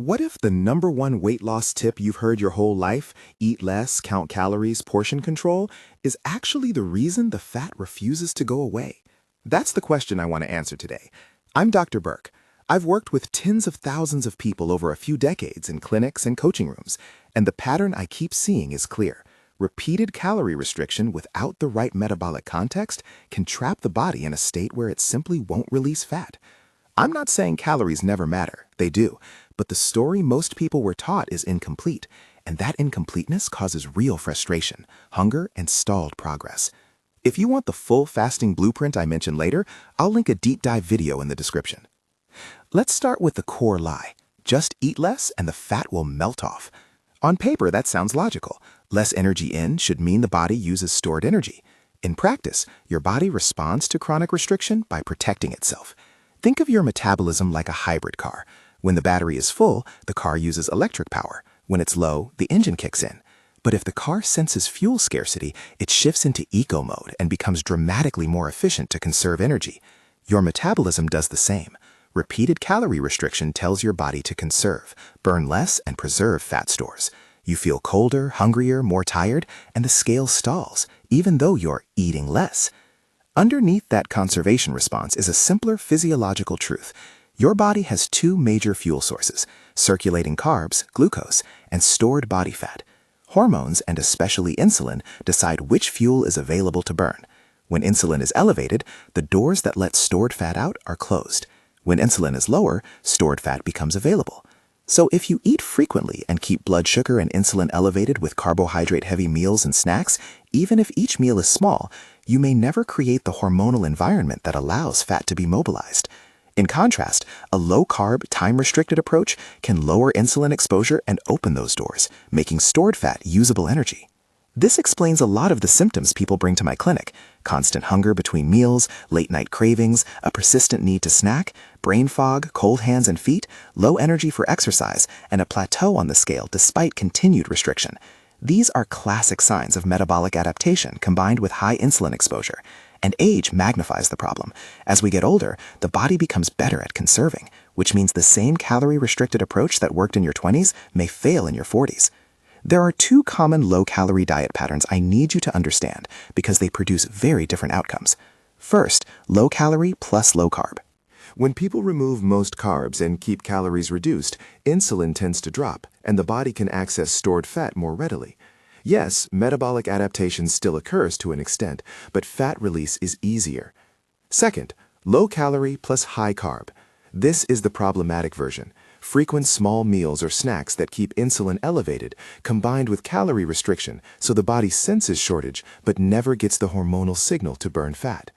What if the number one weight loss tip you've heard your whole life, eat less, count calories, portion control, is actually the reason the fat refuses to go away? That's the question I want to answer today. I'm Dr. Burke. I've worked with tens of thousands of people over a few decades in clinics and coaching rooms, and the pattern I keep seeing is clear. Repeated calorie restriction without the right metabolic context can trap the body in a state where it simply won't release fat. I'm not saying calories never matter, they do, but the story most people were taught is incomplete, and that incompleteness causes real frustration, hunger, and stalled progress. If you want the full fasting blueprint I mentioned later, I'll link a deep dive video in the description. Let's start with the core lie. Just eat less and the fat will melt off. On paper, that sounds logical. Less energy in should mean the body uses stored energy. In practice, your body responds to chronic restriction by protecting itself. Think of your metabolism like a hybrid car. When the battery is full, the car uses electric power. When it's low, the engine kicks in. But if the car senses fuel scarcity, it shifts into eco mode and becomes dramatically more efficient to conserve energy. Your metabolism does the same. Repeated calorie restriction tells your body to conserve, burn less, and preserve fat stores. You feel colder, hungrier, more tired, and the scale stalls, even though you're eating less. Underneath that conservation response is a simpler physiological truth. Your body has two major fuel sources: circulating carbs, glucose, and stored body fat. Hormones, and especially insulin, decide which fuel is available to burn. When insulin is elevated, the doors that let stored fat out are closed. When insulin is lower, stored fat becomes available. So if you eat frequently and keep blood sugar and insulin elevated with carbohydrate-heavy meals and snacks, even if each meal is small, you may never create the hormonal environment that allows fat to be mobilized. In contrast, a low-carb, time-restricted approach can lower insulin exposure and open those doors, making stored fat usable energy. This explains a lot of the symptoms people bring to my clinic: constant hunger between meals, late-night cravings, a persistent need to snack, brain fog, cold hands and feet, low energy for exercise, and a plateau on the scale despite continued restriction. These are classic signs of metabolic adaptation combined with high insulin exposure. And age magnifies the problem. As we get older, the body becomes better at conserving, which means the same calorie-restricted approach that worked in your 20s may fail in your 40s. There are two common low-calorie diet patterns I need you to understand because they produce very different outcomes. First, low-calorie plus low-carb. When people remove most carbs and keep calories reduced, insulin tends to drop, and the body can access stored fat more readily. Yes, metabolic adaptation still occurs to an extent, but fat release is easier. Second, low-calorie plus high-carb. This is the problematic version. Frequent small meals or snacks that keep insulin elevated, combined with calorie restriction, so the body senses shortage but never gets the hormonal signal to burn fat.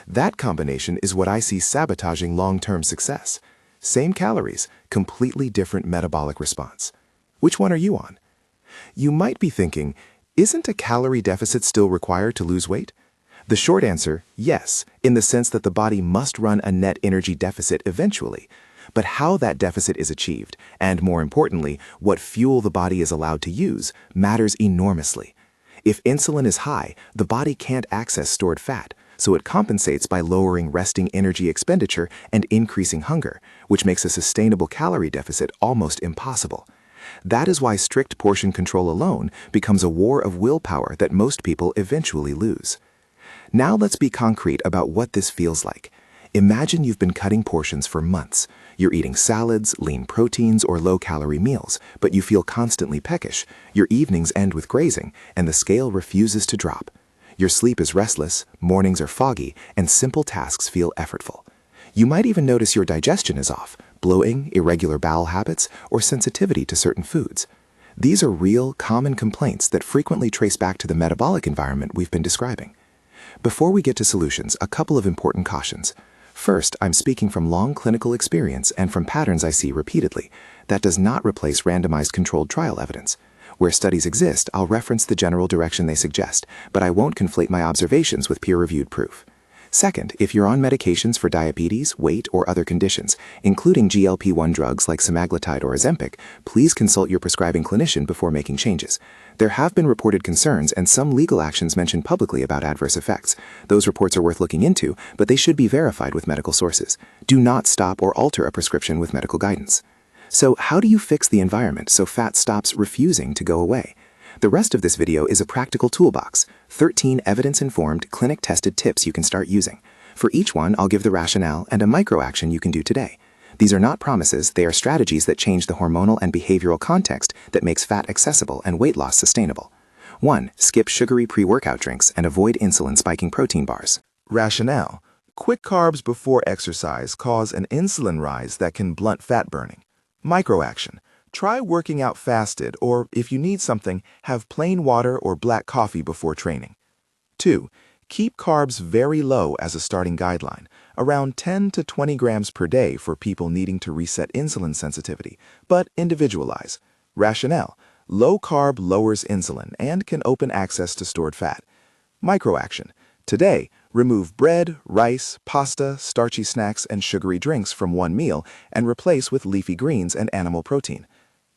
That combination is what I see sabotaging long-term success. Same calories, completely different metabolic response. Which one are you on? You might be thinking, isn't a calorie deficit still required to lose weight? The short answer, yes, in the sense that the body must run a net energy deficit eventually. But how that deficit is achieved, and more importantly, what fuel the body is allowed to use, matters enormously. If insulin is high, the body can't access stored fat, so it compensates by lowering resting energy expenditure and increasing hunger, which makes a sustainable calorie deficit almost impossible. That is why strict portion control alone becomes a war of willpower that most people eventually lose. Now let's be concrete about what this feels like. Imagine you've been cutting portions for months. You're eating salads, lean proteins, or low-calorie meals, but you feel constantly peckish. Your evenings end with grazing, and the scale refuses to drop. Your sleep is restless, mornings are foggy, and simple tasks feel effortful. You might even notice your digestion is off, bloating, irregular bowel habits, or sensitivity to certain foods. These are real, common complaints that frequently trace back to the metabolic environment we've been describing. Before we get to solutions, a couple of important cautions. First, I'm speaking from long clinical experience and from patterns I see repeatedly. That does not replace randomized controlled trial evidence. Where studies exist, I'll reference the general direction they suggest, but I won't conflate my observations with peer-reviewed proof. Second, if you're on medications for diabetes, weight, or other conditions, including GLP-1 drugs like semaglutide or Ozempic, please consult your prescribing clinician before making changes. There have been reported concerns and some legal actions mentioned publicly about adverse effects. Those reports are worth looking into, but they should be verified with medical sources. Do not stop or alter a prescription with medical guidance. So how do you fix the environment so fat stops refusing to go away? The rest of this video is a practical toolbox, 13 evidence-informed, clinic-tested tips you can start using. For each one, I'll give the rationale and a micro-action you can do today. These are not promises, they are strategies that change the hormonal and behavioral context that makes fat accessible and weight loss sustainable. 1. Skip sugary pre-workout drinks and avoid insulin-spiking protein bars. Rationale: quick carbs before exercise cause an insulin rise that can blunt fat burning. Micro-action: try working out fasted, or if you need something, have plain water or black coffee before training. 2. Keep carbs very low as a starting guideline, around 10 to 20 grams per day for people needing to reset insulin sensitivity, but individualize. Rationale: low carb lowers insulin and can open access to stored fat. Micro-action: today, remove bread, rice, pasta, starchy snacks, and sugary drinks from one meal and replace with leafy greens and animal protein.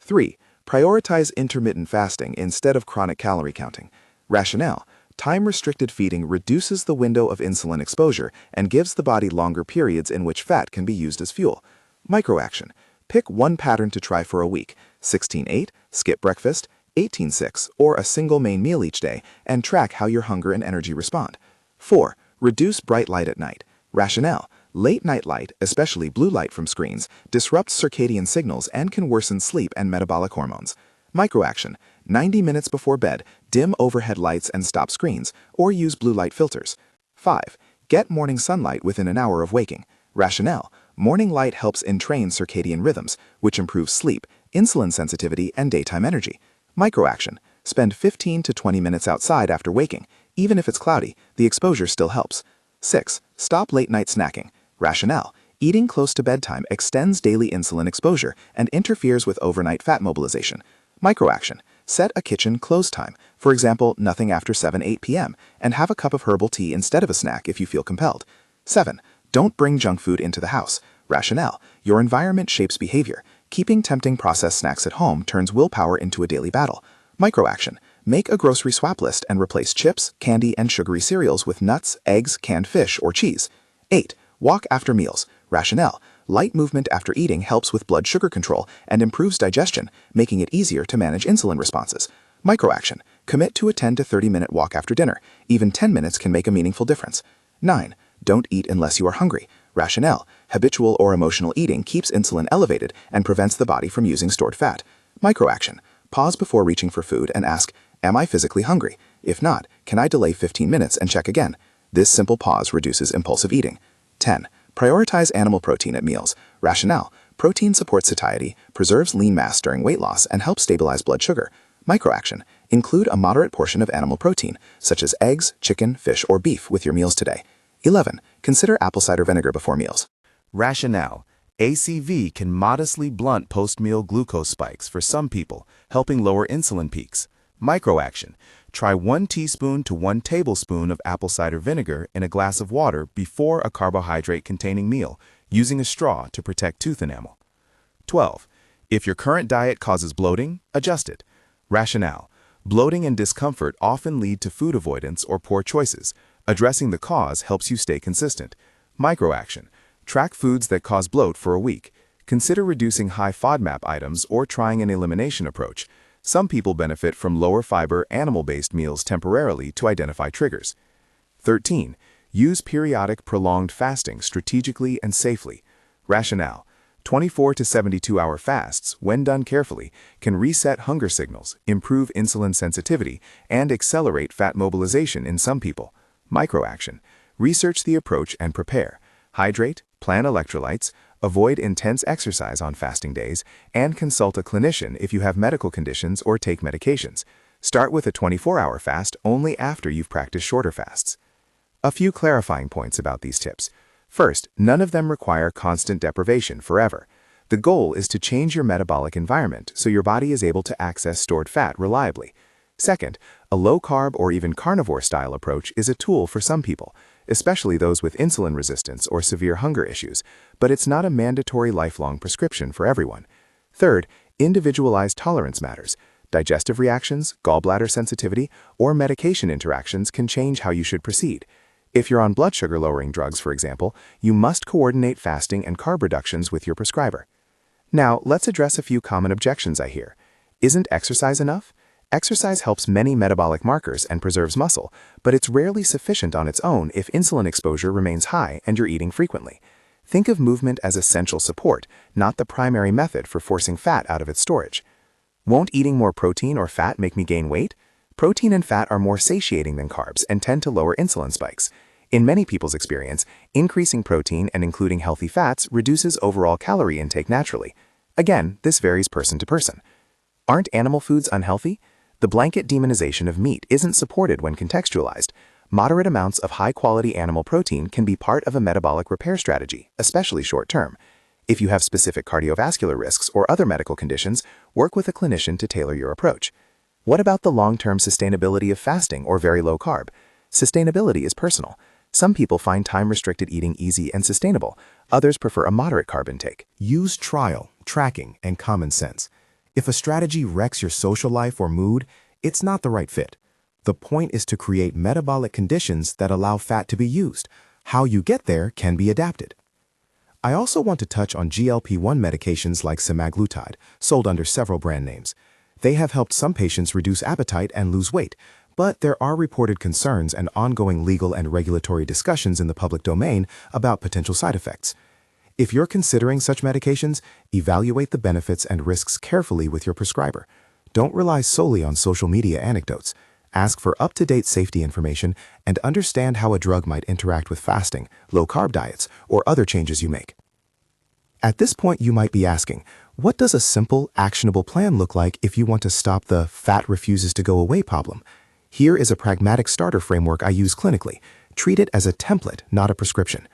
3. Prioritize intermittent fasting instead of chronic calorie counting. Rationale: time-restricted feeding reduces the window of insulin exposure and gives the body longer periods in which fat can be used as fuel. Micro-action: pick one pattern to try for a week, 16-8, skip breakfast, 18-6, or a single main meal each day, and track how your hunger and energy respond. 4. Reduce bright light at night. Rationale: late night light, especially blue light from screens, disrupts circadian signals and can worsen sleep and metabolic hormones. Micro-action: 90 minutes before bed, dim overhead lights and stop screens, or use blue light filters. 5. Get morning sunlight within an hour of waking. Rationale: morning light helps entrain circadian rhythms, which improves sleep, insulin sensitivity, and daytime energy. Micro-action: spend 15 to 20 minutes outside after waking. Even if it's cloudy, the exposure still helps. 6. Stop late-night snacking. Rationale: eating close to bedtime extends daily insulin exposure and interferes with overnight fat mobilization. Micro-action: set a kitchen close time, for example, nothing after 7-8 p.m., and have a cup of herbal tea instead of a snack if you feel compelled. 7. Don't bring junk food into the house. Rationale: your environment shapes behavior. Keeping tempting processed snacks at home turns willpower into a daily battle. Micro-action: make a grocery swap list and replace chips, candy, and sugary cereals with nuts, eggs, canned fish, or cheese. 8. Walk after meals. Rationale: light movement after eating helps with blood sugar control and improves digestion, making it easier to manage insulin responses. Micro-action: commit to a 10 to 30-minute walk after dinner. Even 10 minutes can make a meaningful difference. 9. Don't eat unless you are hungry. Rationale: habitual or emotional eating keeps insulin elevated and prevents the body from using stored fat. Micro-action: pause before reaching for food and ask, am I physically hungry? If not, can I delay 15 minutes and check again? This simple pause reduces impulsive eating. 10. Prioritize animal protein at meals. Rationale: protein supports satiety, preserves lean mass during weight loss, and helps stabilize blood sugar. Micro-action: include a moderate portion of animal protein, such as eggs, chicken, fish, or beef, with your meals today. 11. Consider apple cider vinegar before meals. Rationale: ACV can modestly blunt post-meal glucose spikes for some people, helping lower insulin peaks. Micro-action: try 1 teaspoon to 1 tablespoon of apple cider vinegar in a glass of water before a carbohydrate-containing meal, using a straw to protect tooth enamel. 12. If your current diet causes bloating, adjust it. Rationale: bloating and discomfort often lead to food avoidance or poor choices. Addressing the cause helps you stay consistent. Micro-action: track foods that cause bloat for a week. Consider reducing high FODMAP items or trying an elimination approach. Some people benefit from lower fiber, animal-based meals temporarily to identify triggers. 13. Use periodic prolonged fasting strategically and safely. Rationale: 24 to 72-hour fasts, when done carefully, can reset hunger signals, improve insulin sensitivity, and accelerate fat mobilization in some people. Micro-action: research the approach and prepare. Hydrate, plan electrolytes, avoid intense exercise on fasting days, and consult a clinician if you have medical conditions or take medications. Start with a 24-hour fast only after you've practiced shorter fasts. A few clarifying points about these tips. First, none of them require constant deprivation forever. The goal is to change your metabolic environment so your body is able to access stored fat reliably. Second, a low-carb or even carnivore-style approach is a tool for some people, especially those with insulin resistance or severe hunger issues, but it's not a mandatory lifelong prescription for everyone. Third, individualized tolerance matters. Digestive reactions, gallbladder sensitivity, or medication interactions can change how you should proceed. If you're on blood sugar-lowering drugs, for example, you must coordinate fasting and carb reductions with your prescriber. Now, let's address a few common objections I hear. Isn't exercise enough? Exercise helps many metabolic markers and preserves muscle, but it's rarely sufficient on its own if insulin exposure remains high and you're eating frequently. Think of movement as essential support, not the primary method for forcing fat out of its storage. Won't eating more protein or fat make me gain weight? Protein and fat are more satiating than carbs and tend to lower insulin spikes. In many people's experience, increasing protein and including healthy fats reduces overall calorie intake naturally. Again, this varies person to person. Aren't animal foods unhealthy? The blanket demonization of meat isn't supported when contextualized. Moderate amounts of high-quality animal protein can be part of a metabolic repair strategy, especially short-term. If you have specific cardiovascular risks or other medical conditions, work with a clinician to tailor your approach. What about the long-term sustainability of fasting or very low carb? Sustainability is personal. Some people find time-restricted eating easy and sustainable. Others prefer a moderate carb intake. Use trial, tracking, and common sense. If a strategy wrecks your social life or mood, it's not the right fit. The point is to create metabolic conditions that allow fat to be used. How you get there can be adapted. I also want to touch on GLP-1 medications like semaglutide, sold under several brand names. They have helped some patients reduce appetite and lose weight, but there are reported concerns and ongoing legal and regulatory discussions in the public domain about potential side effects. If you're considering such medications, evaluate the benefits and risks carefully with your prescriber. Don't rely solely on social media anecdotes. Ask for up-to-date safety information and understand how a drug might interact with fasting, low-carb diets, or other changes you make. At this point, you might be asking, what does a simple, actionable plan look like if you want to stop the fat refuses to go away problem? Here is a pragmatic starter framework I use clinically. Treat it as a template, not a prescription.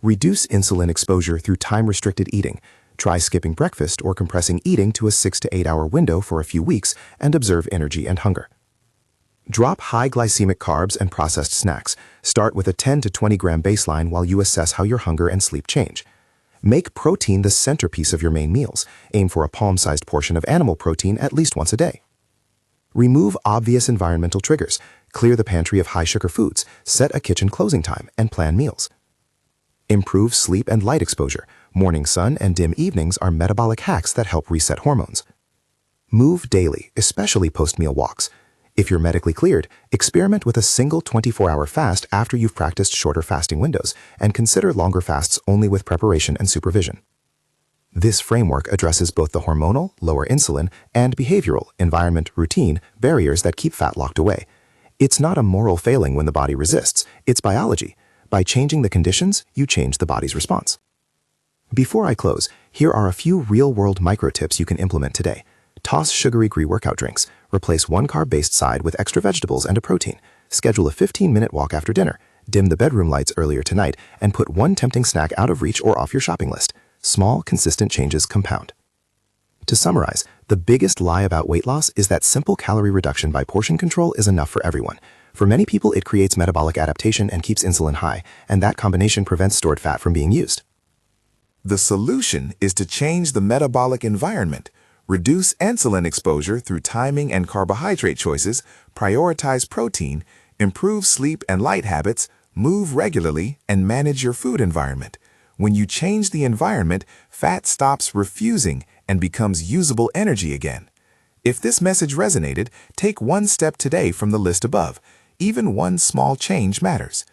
Reduce insulin exposure through time-restricted eating. Try skipping breakfast or compressing eating to a 6 to 8 hour window for a few weeks and observe energy and hunger. Drop high glycemic carbs and processed snacks. Start with a 10 to 20 gram baseline while you assess how your hunger and sleep change. Make protein the centerpiece of your main meals. Aim for a palm-sized portion of animal protein at least once a day. Remove obvious environmental triggers. Clear the pantry of high-sugar foods. Set a kitchen closing time and plan meals. Improve sleep and light exposure. Morning sun and dim evenings are metabolic hacks that help reset hormones. Move daily, especially post-meal walks. If you're medically cleared, experiment with a single 24-hour fast after you've practiced shorter fasting windows, and consider longer fasts only with preparation and supervision. This framework addresses both the hormonal, lower insulin, and behavioral, environment, routine, barriers that keep fat locked away. It's not a moral failing when the body resists, it's biology. By changing the conditions, you change the body's response. Before I close, here are a few real-world micro tips you can implement today. Toss sugary pre-workout drinks. Replace one carb-based side with extra vegetables and a protein. Schedule a 15-minute walk after dinner. Dim the bedroom lights earlier tonight and put one tempting snack out of reach or off your shopping list. Small, consistent changes compound. To summarize, the biggest lie about weight loss is that simple calorie reduction by portion control is enough for everyone. For many people, it creates metabolic adaptation and keeps insulin high, and that combination prevents stored fat from being used. The solution is to change the metabolic environment, reduce insulin exposure through timing and carbohydrate choices, prioritize protein, improve sleep and light habits, move regularly, and manage your food environment. When you change the environment, fat stops refusing and becomes usable energy again. If this message resonated, take one step today from the list above. Even one small change matters.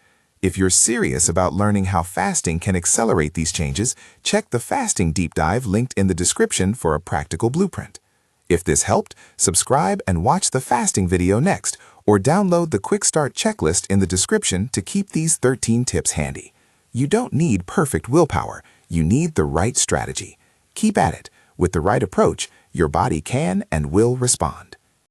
If you're serious about learning how fasting can accelerate these changes, check the fasting deep dive linked in the description for a practical blueprint. If this helped, subscribe and watch the fasting video next, or download the quick start checklist in the description to keep these 13 tips handy. You don't need perfect willpower, you need the right strategy. Keep at it. With the right approach, your body can and will respond.